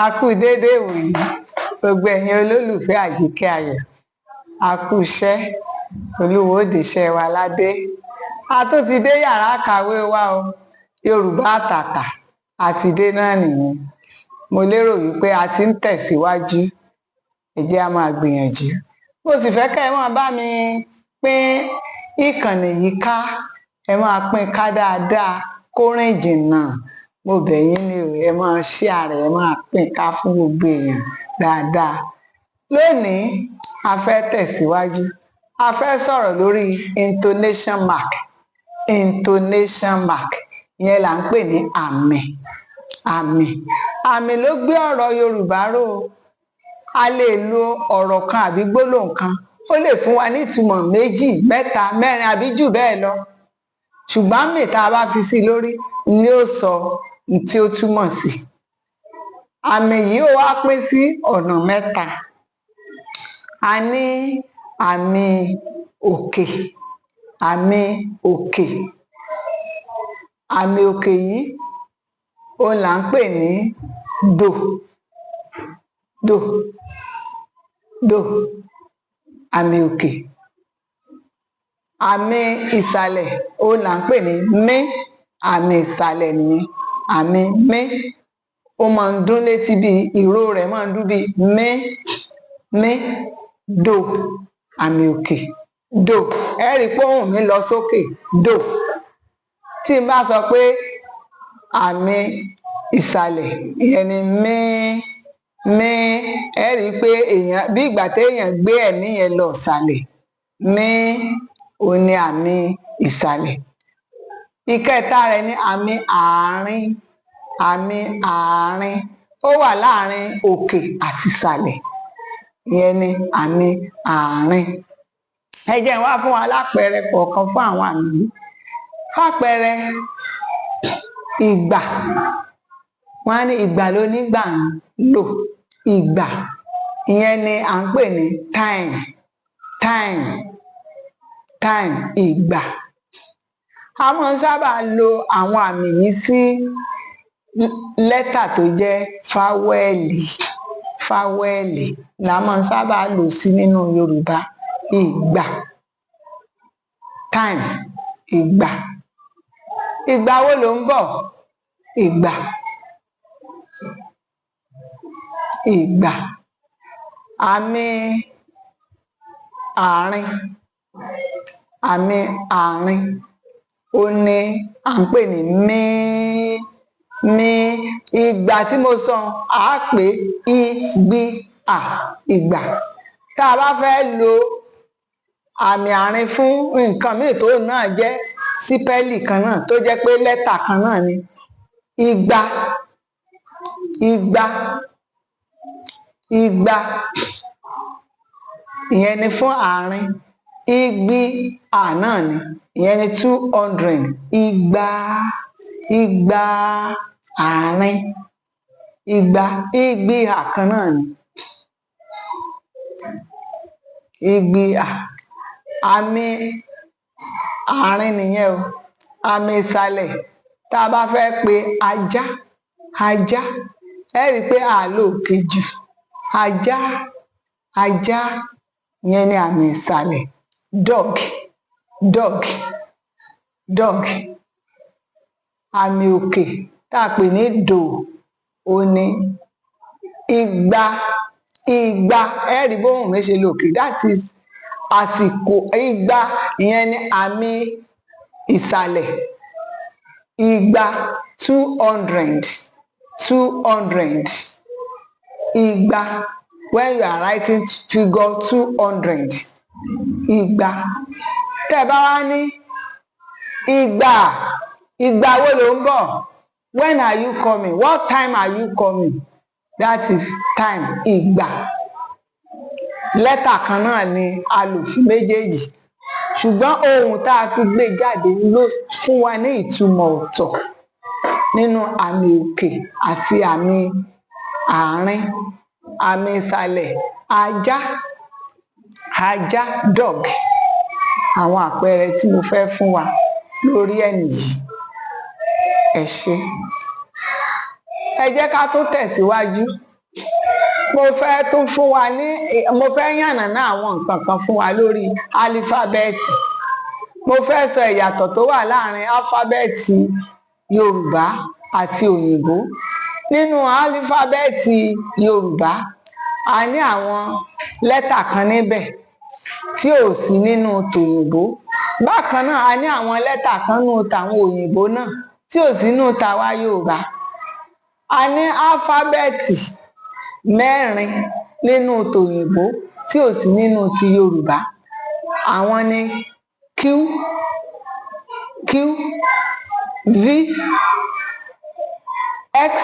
A kú déédéé ìwòyí gbogbo ẹ̀yin olólùfẹ́ Àjíkẹ́ Ayọ̀, a kú iṣẹ́, Olúwa ó dìṣẹ́ wa ládé. A tún ti dé yàrá kàwé wa o, Yorùbá àtàtà àti dé náà nìyẹn. Mo lérò wípé a ti ń tẹ̀síwájú, ẹ jẹ́ a máa gbìyànjú. Mo sì fẹ́ kẹ́ ẹ máa bá mi pín ìkànnì yìí ká, ẹ máa pín ká dáadáa kó rìn jìnnà. Mo bẹ̀ yín ni o, ẹ máa share, ẹ máa pín ká fún gbogbo èèyàn dáadáa. Lónìí a fẹ́ tẹ̀síwájú, a fẹ́ sọ̀rọ̀ lórí intonation mark. Intonation mark ìyẹn là ń pè ní àmì. Àmì ló gbé ọ̀rọ̀ Yorùbá ró. A lè lo ọ̀rọ̀ kan àbí gbólóhùn kan, ó lè fún wa ní ìtumọ̀ méjì, mẹ́ta, mẹ́rin àbí jù bẹ́ẹ̀ lọ. Ṣùgbọ́n àmì tá a bá fi sí lórí ni ó sọ ohun tí ó túmọ̀ sí. Àmì yìí ó wá pín sí ọ̀nà mẹ́ta. A ní àmì òkè. Àmì òkè. Àmì òkè yìí òun là ń pè ní do. Do. Do. Àmì òkè. Àmì ìsàlẹ̀ òun là ń pè ní mí. Àmì ìsàlẹ̀ nìyẹn. Àmì mí. Ó máa ń dún létí bí ìró rẹ̀ máa ń dún bí mí. Mí. Do. Àmì òkè. Do. Ẹ rí i pé ohùn mi lọ sókè. Do. Tí n bá sọ pé àmì ìsàlẹ̀ ìyẹn ni mí. Mí. Ẹ rí i pé èèyàn bí ìgbà téèyàn gbé ẹ̀mí yẹn lọ ìsàlẹ̀. Mí. Òun ni àmì ìsàlẹ̀. Ìkẹta rẹ̀ ni àmì àárín. Àmì àárín. Ó wà láàrin òkè àti ìsàlẹ̀. Ìyẹn ni àmì àárín. Ẹ jẹ́ n wá fún wa lápẹẹrẹ kọ̀ọ̀kan fún àwọn àmì yìí. Fápẹẹrẹ ìgbà. Wọ́n á ní ìgbà lónígbà ń lò. Ìgbà. Ìyẹn ni à ń pè ní time. Time. Time. Ìgbà. A máa ń sábà lo àwọn àmì yìí sí lẹ́tà tó jẹ́ fáwẹ́ẹ̀lì. Fáwẹ́ẹ̀lì la máa ń sábà lò sí nínú Yorùbá. Ìgbà. Time. Ìgbà. Ìgbà wo lò ń bọ̀? Ìgbà. Ìgbà. Àmì àárín. Àmì àárín. Ó ní à ń pè ní mí. Mí. Ìgbà tí mo sọ à á pè I-gbí-à. Ìgbà. Tá a bá fẹ́ lo àmì àárín fún nǹkan míì tó náà jẹ́ sípẹ́lì kan náà tó jẹ́ pé lẹ́tà kan náà ni. Igba. Igba. Igba. Ìyẹn ni fún àárín. I-gbí-à náà ni. Ìyẹn ni 200. Igba. Igba. Àárín. Igba. I-gbí-à kan náà ni. I-gbí-à. Àmì àárín nìyẹn o. Àmì ìsàlẹ̀ tá a bá fẹ́ pe ajá. Ajá. Ẹ rí i pé a lo òkè jù. Ajá. Ajá. Ìyẹn ni àmì ìsàlẹ̀. Dog. Dog. Dog. Àmì òkè tá a pè ní do. Ó ní igba. Igba. Ẹ rí bóhùn mi ṣe lòkè. That is àsìkò. Igba. Ìyẹn ni àmì ìsàlẹ̀. Igba. 200. 200. Igba. When you are writing figure 200. Igba. Tẹ́ ẹ bá wá ní ìgbà. Ìgbà wo lò ń bọ̀? When are you coming? What time are you coming? That is time. Ìgbà. Lẹ́tà kan náà ni a lò fún méjèèjì. Ṣùgbọ́n ohùn tá a fi gbé jáde ló fún wa ní ìtumọ̀ ọ̀tọ̀ nínú àmì òkè àti àmì àárín. Àmì ìsàlẹ̀ ajá. Ajá. Dog. Àwọn àpẹẹrẹ tí mo fẹ́ fún wa lórí ẹ̀ nìyí. Ẹ ṣé. Ẹ jẹ́ ká tún tẹ̀síwájú mo fẹ́ tún fún wa ní mo fẹ́ yànnàná àwọn nǹkan kan fún wa lórí álífábẹ́ẹ̀tì. Mo fẹ́ sọ ìyàtọ̀ tó wà láàrin álífábẹ́ẹ̀tì Yorùbá àti òyìnbó. Nínú álífábẹ́ẹ̀tì Yorùbá a ní àwọn lẹ́tà kan níbẹ̀ tí ò sí nínú tòyìnbó. Bákan náà a ní àwọn lẹ́tà kan nínú tàwọn òyìnbó náà tí ò sí nínú tàwa Yorùbá. A ní álífábẹ́ẹ̀tì mẹ́rin nínú tòyìnbó tí ò sí nínú ti Yorùbá. Àwọn ni Q, V, X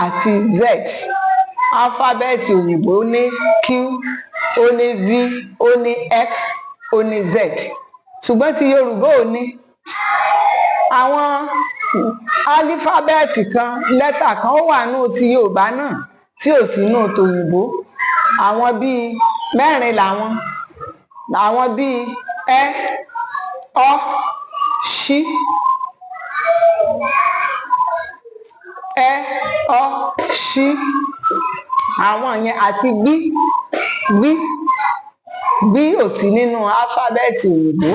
àti Z. Álífábẹ́ẹ̀tì òyìnbó ní Q, ó ní V, ó ní X, ó ní Z. Ṣùgbọ́n ti Yorùbá ò ní. Àwọn álífábẹ́ẹ̀tì kan, lẹ́tà kan ó wà nínú ti Yorùbá náà tí ò sí nínú tòyìnbó. Àwọn bíi mẹ́rin làwọn. Àwọn bíi ẹ, ọ, ṣí, ẹ, ọ, ṣí. Àwọn yẹn àti gbí ò sí nínú álífábẹ́ẹ̀tì òyìnbó.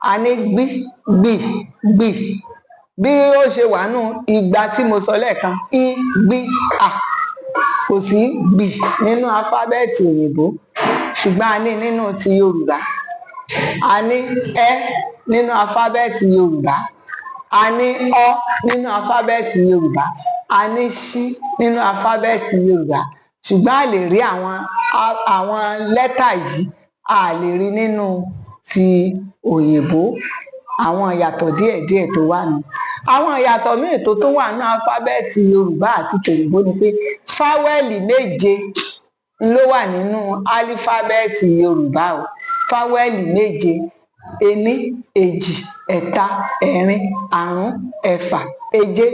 A ní gbí, bí ó ṣe wà nínú igba tí mo sọ lẹ́ẹ̀kan, i, gbí, à. Kò sí gbì nínú álífábẹ́ẹ̀tì òyìnbó, ṣùgbọ́n a ní nínú ti Yorùbá. A ní ẹ nínú álífábẹ́ẹ̀tì Yorùbá. A ní ọ nínú álífábẹ́ẹ̀tì Yorùbá. A ní ṣí nínú álífábẹ́ẹ̀tì Yorùbá. Ṣùgbọ́n a lè rí àwọn lẹ́tà yìí, a lè rí nínú ti òyìnbó. Àwọn ìyàtọ̀ díẹ̀díẹ̀ tó wà nù. Àwọn ìyàtọ̀ míì tó tún wà nínú álífábẹ́ẹ̀tì Yorùbá àti tòyìnbó ni pé fáwẹ́lì méje ló wà nínú álífábẹ́ẹ̀tì Yorùbá o. Fáwẹ́lì méje: ení, èjì, ẹ̀ta, ẹ̀rin, àrún, ẹ̀fà, èje.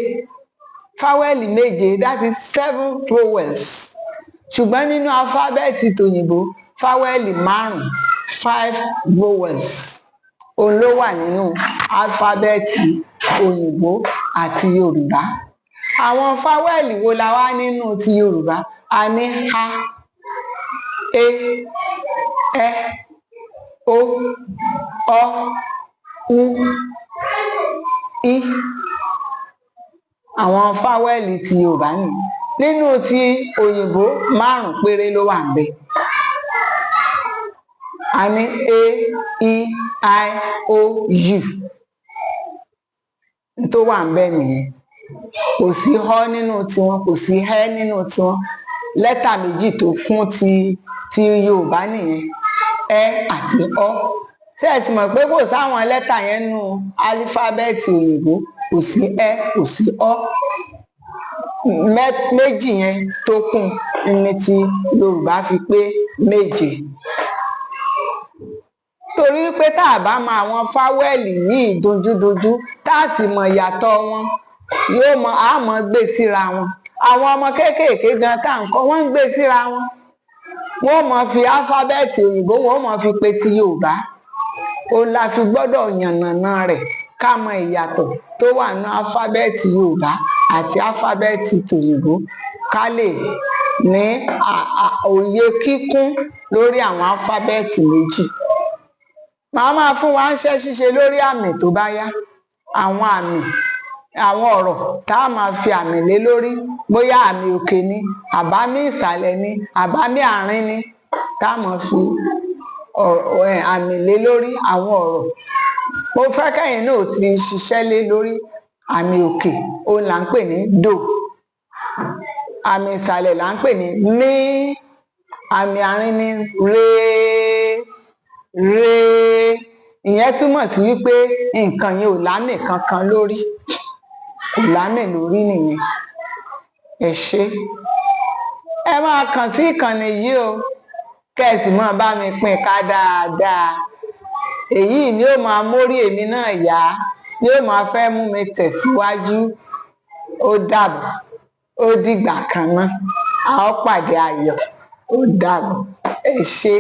Fáwẹ́lì méje, that is 7 vowels. Ṣùgbọ́n nínú álífábẹ́ẹ̀tì tòyìnbó, fáwẹ́lì 5, 5 vowels. Òun ló wà nínú álífábẹ́ẹ̀tì òyìnbó àti Yorùbá. Àwọn fáwẹ́lì wo la wá nínú ti Yorùbá? A ní a, e, ẹ, o, ọ, u, i. Àwọn fáwẹ́lì ti Yorùbá nìyí. Nínú ti òyìnbó 5 péré ló wà ńbẹ̀. A ní a, e, i, o, u. Tó wà ńbẹ̀ nìyẹn. Kò sí họ nínú tiwọn, kò sí ẹ́ nínú tiwọn. Lẹ́tà méjì tó fún ti Yorùbá nìyẹn, ẹ àti ọ. Ṣé ẹ ti mọ̀ pé kò sáwọn lẹ́tà yẹn nínú álífábẹ́ẹ̀tì òyìnbó? Kò sí ẹ, kò sí ọ. Méjì yẹn tó kún ni ti Yorùbá fi pé méje. Torí pé tá a bá mọ àwọn fáwẹ́lì yìí dojúdojú, tá a sì mọ ìyàtọ̀ wọn, a mọ gbé síra wọn. Àwọn ọmọ kéékèèké gan tá à ń kọ́, wọ́n ń gbé síra wọn. Wọ́n mọ fi álífábẹ́ẹ̀tì òyìnbó, wọ́n mọ fi pe ti Yorùbá. Òun la fi gbọ́dọ̀ yànnàná rẹ̀ ká mọ ìyàtọ̀ tó wà ní álífábẹ́ẹ̀tì Yorùbá àti álífábẹ́ẹ̀tì tòyìnbó, ká lè ní òye kíkún lórí àwọn álífábẹ́ẹ̀tì méjì. Màá máa fún wa ńṣẹ́ ṣíṣe lórí àmì tó bá yá. Àwọn àmì, àwọn ọ̀rọ̀ tá a máa fi àmì lé lórí, bóyá àmì òkè ni, àbámì ìsàlẹ̀ ni, àbámì àárín ni, tá a máa fi àmì lé lórí àwọn ọ̀rọ̀. Mo fẹ́ kẹ́yìn náà ti ṣiṣẹ́ lé lórí àmì òkè, òun là ń pè ní do. Àmì ìsàlẹ̀ là ń pè ní mí. Àmì àárín ni re. Ìyẹn túmọ̀ sí wípé nǹkan yẹn ò lámì kankan lórí. Kò lámì lórí nìyẹn. Ẹ ṣé. Ẹ máa kàn sí ìkànnì yìí o, kẹ́sì máa bá mi pín ká dáadáa. Èyí ni ó máa mórí èmi náà yá, ni ó máa fẹ́ mú mi tẹ̀síwájú. Ó dàbọ̀, ó dìgbà kan náà. A ó pàdé ayọ̀. Ó dàbọ̀. Ẹ ṣé.